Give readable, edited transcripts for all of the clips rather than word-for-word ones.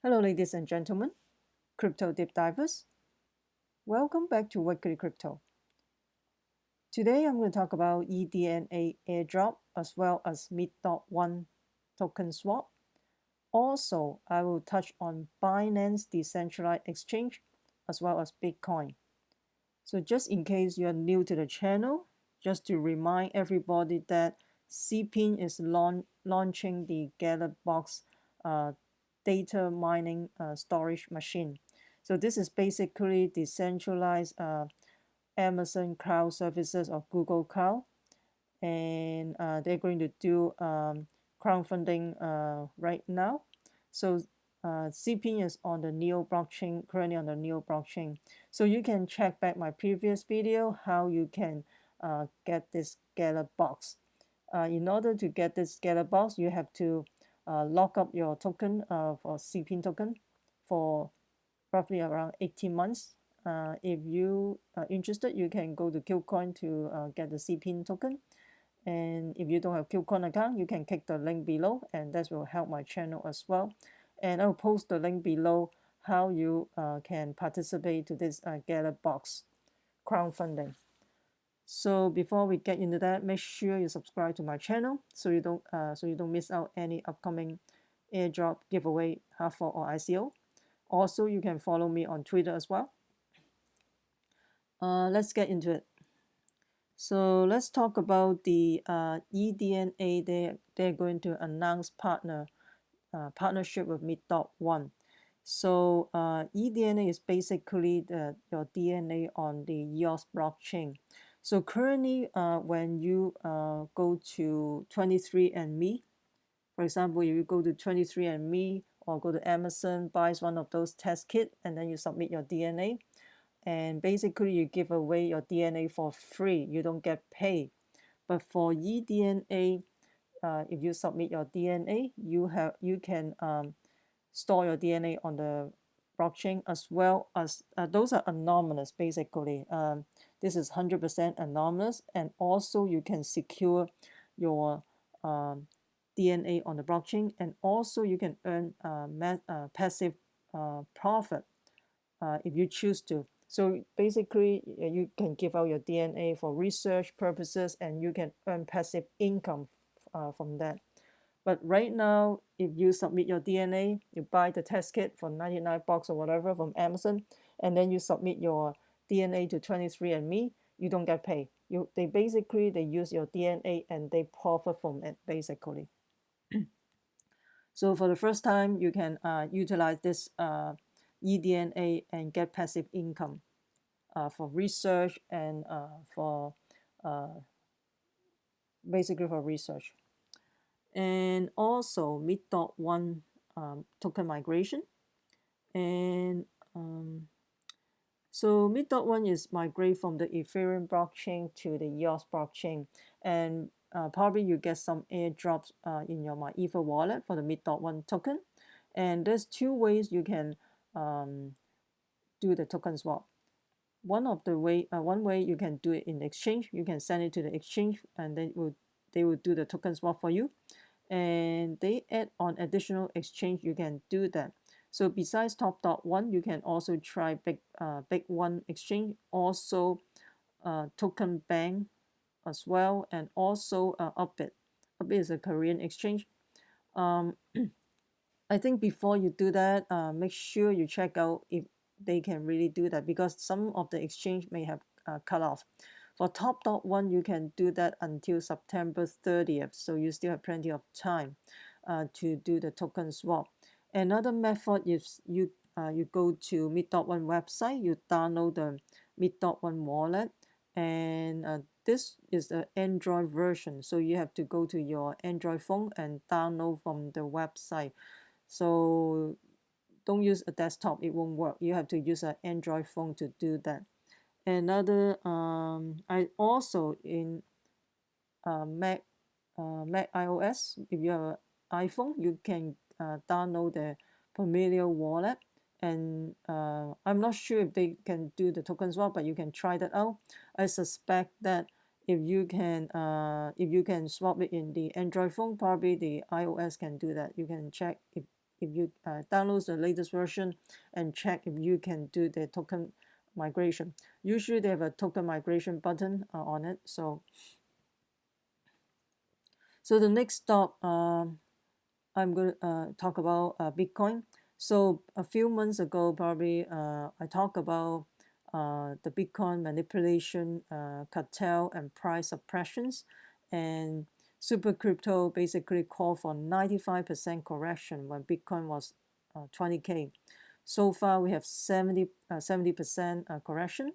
Hello, ladies and gentlemen, crypto deep divers. Welcome back to Weekly Crypto. Today, I'm going to talk about eDNA airdrop as well as MEET.ONE token swap. Also, I will touch on Binance decentralized exchange as well as Bitcoin. So, just in case you are new to the channel, just to remind everybody that CPIN is launching the GalaBox data mining storage machine. So this is basically decentralized Amazon Cloud Services or Google Cloud, and they're going to do crowdfunding right now. So CPIN is on the Neo blockchain, currently on the Neo blockchain. So you can check back my previous video how you can get this GalaBox. In order to get this GalaBox, you have to lock up your token for CPIN token for roughly around 18 months. If you are interested, you can go to KuCoin to get the CPIN token. And if you don't have KuCoin account, you can click the link below, and that will help my channel as well. And I'll post the link below how you can participate to this GalaBox crowdfunding. So before we get into that, make sure you subscribe to my channel so you don't miss out any upcoming airdrop giveaway, hard fork or ICO. Also, you can follow me on Twitter as well. Let's get into it. So let's talk about the eDNA. They're going to announce partnership with MEET.ONE. So eDNA is basically your DNA on the EOS blockchain. So currently, when you go to 23andMe, for example, if you go to 23andMe or go to Amazon, buys one of those test kits, and then you submit your DNA, and basically you give away your DNA for free. You don't get paid. But for eDNA, if you submit your DNA, you can store your DNA on the blockchain as well as those are anonymous basically. This is 100% anonymous, and also you can secure your DNA on the blockchain, and also you can earn passive profit if you choose to. So basically, you can give out your DNA for research purposes, and you can earn passive income from that. But right now, if you submit your DNA, you buy the test kit for 99 bucks or whatever from Amazon, and then you submit your DNA to 23andMe, you don't get paid. They use your DNA and they profit from it basically. So for the first time, you can utilize this eDNA and get passive income for research and for basically for research. And also MEET.ONE token migration. And so MEET.ONE is migrate from the Ethereum blockchain to the EOS blockchain. And probably you get some airdrops in your MyEther wallet for the MEET.ONE token. And there's two ways you can do the token swap. One way you can do it in the exchange. You can send it to the exchange, and they will do the token swap for you. And they add on additional exchange. You can do that. So besides Top.one, you can also try Big One exchange, also Token Bank as well, and also Upbit. Upbit is a Korean exchange. I think before you do that, make sure you check out if they can really do that, because some of the exchange may have cut off. For Top.one, you can do that until September 30th, so you still have plenty of time to do the token swap. Another method is you go to MEET.ONE website, you download the MEET.ONE wallet, and this is the Android version, so you have to go to your Android phone and download from the website. So don't use a desktop, it won't work. You have to use an Android phone to do that. Another I also in Mac iOS, if you have an iPhone, you can download the Pomelo wallet, and I'm not sure if they can do the token swap, but you can try that out. I suspect that if you can swap it in the Android phone, probably the iOS can do that. You can check if if you download the latest version and check if you can do the token migration. Usually they have a token migration button on it. So the next stop, I'm going to talk about Bitcoin. So a few months ago, probably I talked about the Bitcoin manipulation, cartel, and price suppressions. And Super Crypto basically called for 95% correction when Bitcoin was 20K. So far, we have 70% correction,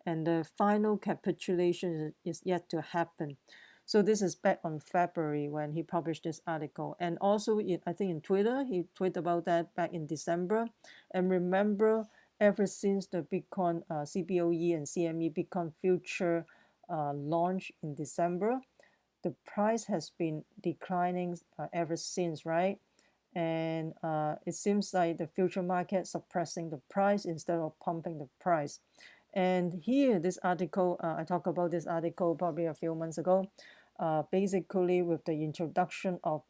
and the final capitulation is yet to happen. So this is back on February when he published this article. And also, I think in Twitter, he tweeted about that back in December. And remember, ever since the Bitcoin CBOE and CME Bitcoin future launch in December, the price has been declining ever since, right? And it seems like the future market suppressing the price instead of pumping the price. And here, this article, I talked about this article probably a few months ago. Basically, with the introduction of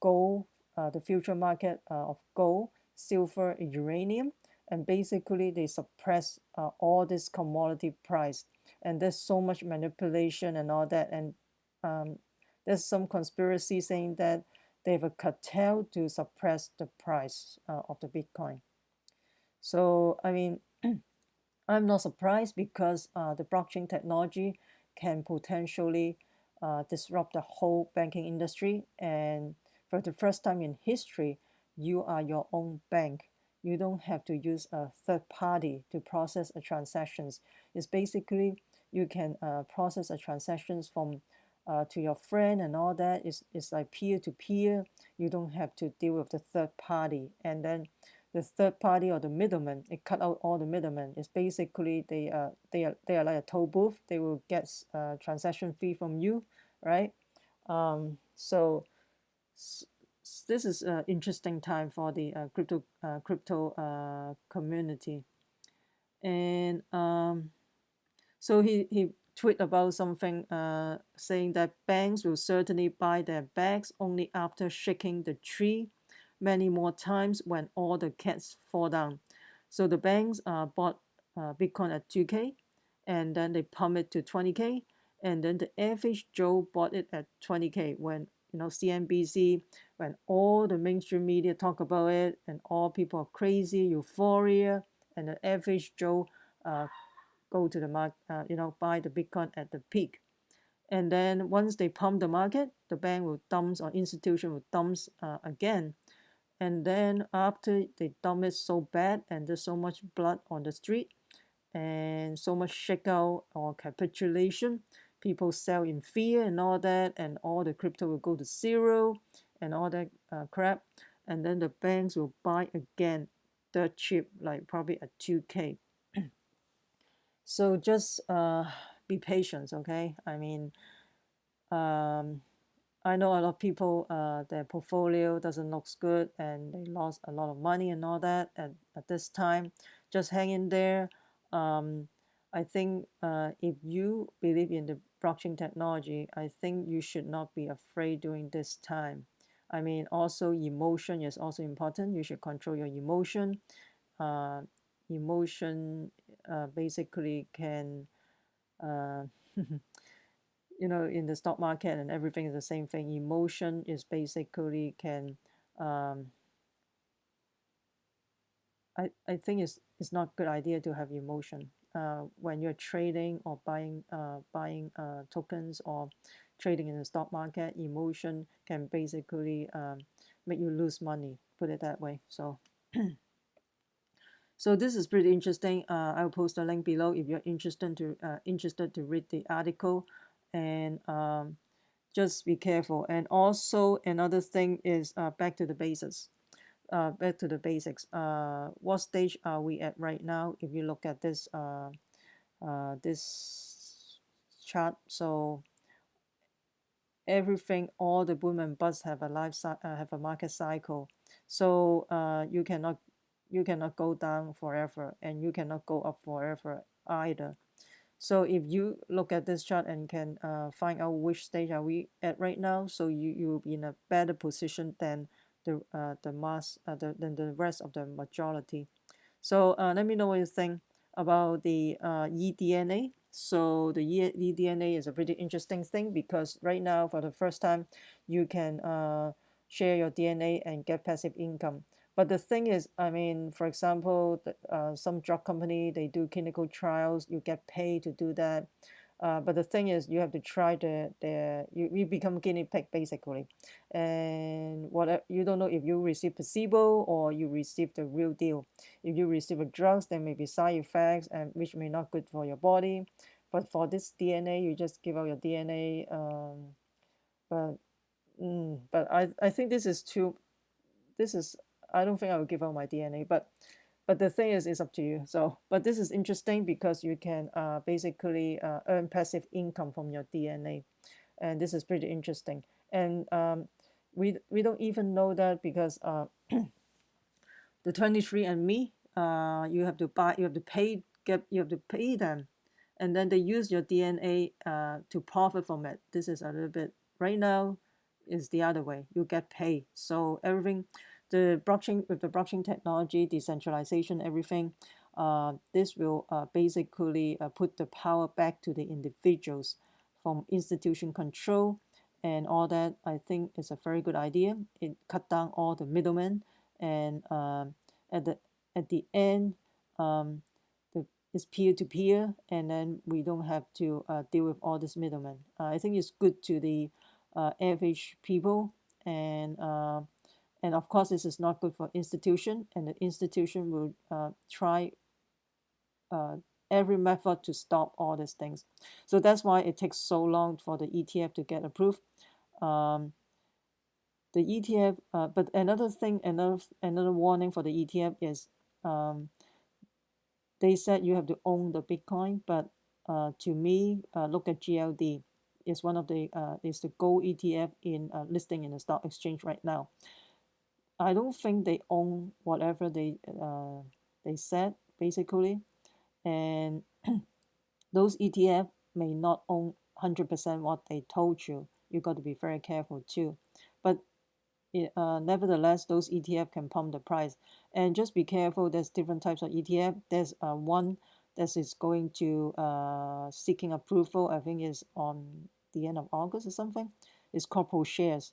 gold, the future market of gold, silver, uranium, and basically they suppress all this commodity price. And there's so much manipulation and all that. And there's some conspiracy saying that they have a cartel to suppress the price of the Bitcoin. So, I mean, I'm not surprised because the blockchain technology can potentially disrupt the whole banking industry. And for the first time in history, you are your own bank. You don't have to use a third party to process a transactions. It's basically you can process a transactions from to your friend and all that. It's like peer to peer. You don't have to deal with the third party. And then the third party or the middleman, it cut out all the middlemen. It's basically they are like a toll booth. They will get transaction fee from you, right? So this is an interesting time for the crypto community. And so he tweet about something saying that banks will certainly buy their bags only after shaking the tree many more times when all the cats fall down. So the banks bought Bitcoin at 2K, and then they pump it to 20K, and then the average Joe bought it at 20K when CNBC, when all the mainstream media talk about it, and all people are crazy, euphoria, and the average Joe go to the market, buy the Bitcoin at the peak. And then once they pump the market, the bank will dump or institution will dump again. And then after they dump it so bad and there's so much blood on the street and so much shakeout or capitulation, people sell in fear and all that, and all the crypto will go to zero and all that crap. And then the banks will buy again dirt cheap, like probably at 2K. So just be patient, okay? I mean, I know a lot of people, their portfolio doesn't look good and they lost a lot of money and all that at this time. Just hang in there. I think if you believe in the blockchain technology, I think you should not be afraid during this time. I mean, also emotion is also important. You should control your emotion. Emotion basically can in the stock market and everything is the same thing. Emotion is basically can I think it's not a good idea to have emotion when you're trading or buying tokens or trading in the stock market. Emotion can basically make you lose money, put it that way. So so this is pretty interesting. I'll post a link below if you're interested to read the article. And just be careful. And also another thing is back to the basics. What stage are we at right now? If you look at this this chart, so everything, all the boom and bust have a market cycle. So you cannot go down forever, and you cannot go up forever either. So if you look at this chart and can find out which stage are we at right now, so you will be in a better position than than the rest of the majority. So let me know what you think about the eDNA. So the eDNA is a pretty interesting thing because right now, for the first time, you can share your DNA and get passive income. But the thing is, I mean, for example, some drug company, they do clinical trials, you get paid to do that. But the thing is, you have to try you become guinea pig basically, and what you don't know if you receive placebo or you receive the real deal. If you receive a drugs, there may be side effects and which may not good for your body. But for this DNA, you just give out your DNA. But I think this is too. This is I don't think I will give out my DNA, but the thing is, it's up to you. So, but this is interesting because you can basically earn passive income from your DNA, and this is pretty interesting. And we don't even know that because the 23andMe, you have to pay them, and then they use your DNA to profit from it. This is a little bit right now is the other way. You get paid. So everything, the blockchain with the blockchain technology, decentralization, everything, this will basically put the power back to the individuals from institution control and all that. I think is a very good idea. It cut down all the middlemen, and at the end, um, it's peer to peer, and then we don't have to deal with all this middlemen. I think it's good to the average people, and of course this is not good for institution, and the institution will try uh, every method to stop all these things. So that's why it takes so long for the ETF to get approved. Um, the ETF, but another thing, another warning for the ETF is they said you have to own the Bitcoin, but to me, look at GLD. It's one of the is the gold ETF in listing in the stock exchange right now. I don't think they own whatever they said basically, and those ETF may not own 100% what they told you. You got to be very careful too. But nevertheless, those ETF can pump the price. And just be careful, there's different types of ETF. There's one that is going to seeking approval, I think is on the end of August or something. It's called ProShares.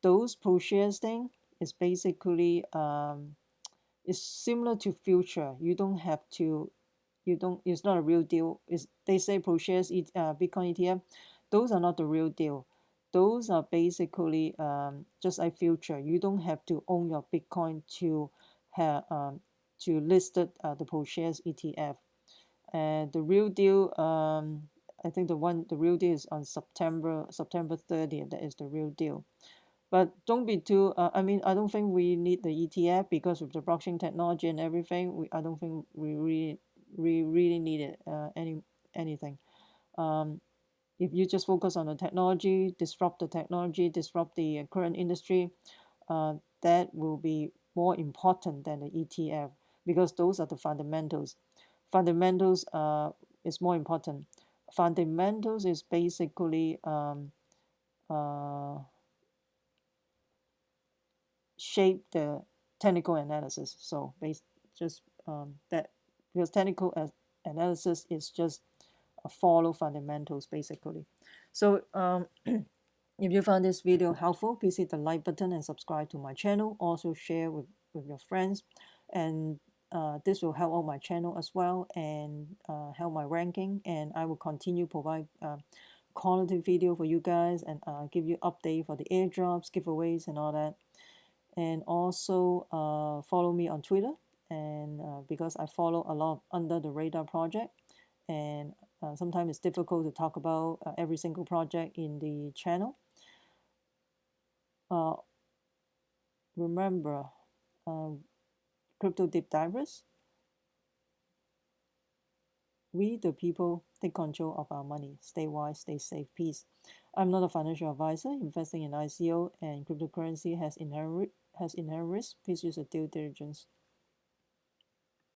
Those ProShares thing is basically is similar to future. You don't have to, it's not a real deal. They say ProShares Bitcoin ETF, those are not the real deal. Those are basically just like future. You don't have to own your Bitcoin to have to list the ProShares ETF. And the real deal, I think the real deal is on September 30th. That is the real deal. But don't be too. I mean, I don't think we need the ETF because of the blockchain technology and everything. I don't think we really need it. Anything. If you just focus on the technology, disrupt the technology, disrupt the current industry, that will be more important than the ETF because those are the fundamentals. Fundamentals is more important. Fundamentals is basically shape the technical analysis. So just that because technical analysis is just follow fundamentals basically. So if you found this video helpful, please hit the like button and subscribe to my channel. Also share with your friends, and this will help out my channel as well and help my ranking. And I will continue provide quality video for you guys and give you update for the airdrops, giveaways, and all that. And also follow me on Twitter, and because I follow a lot of under the radar project, and sometimes it's difficult to talk about every single project in the channel. Remember, crypto deep divers, we the people take control of our money. Stay wise, stay safe, peace. I'm not a financial advisor. Investing in ICO and cryptocurrency has inherent risk. Please use a due diligence.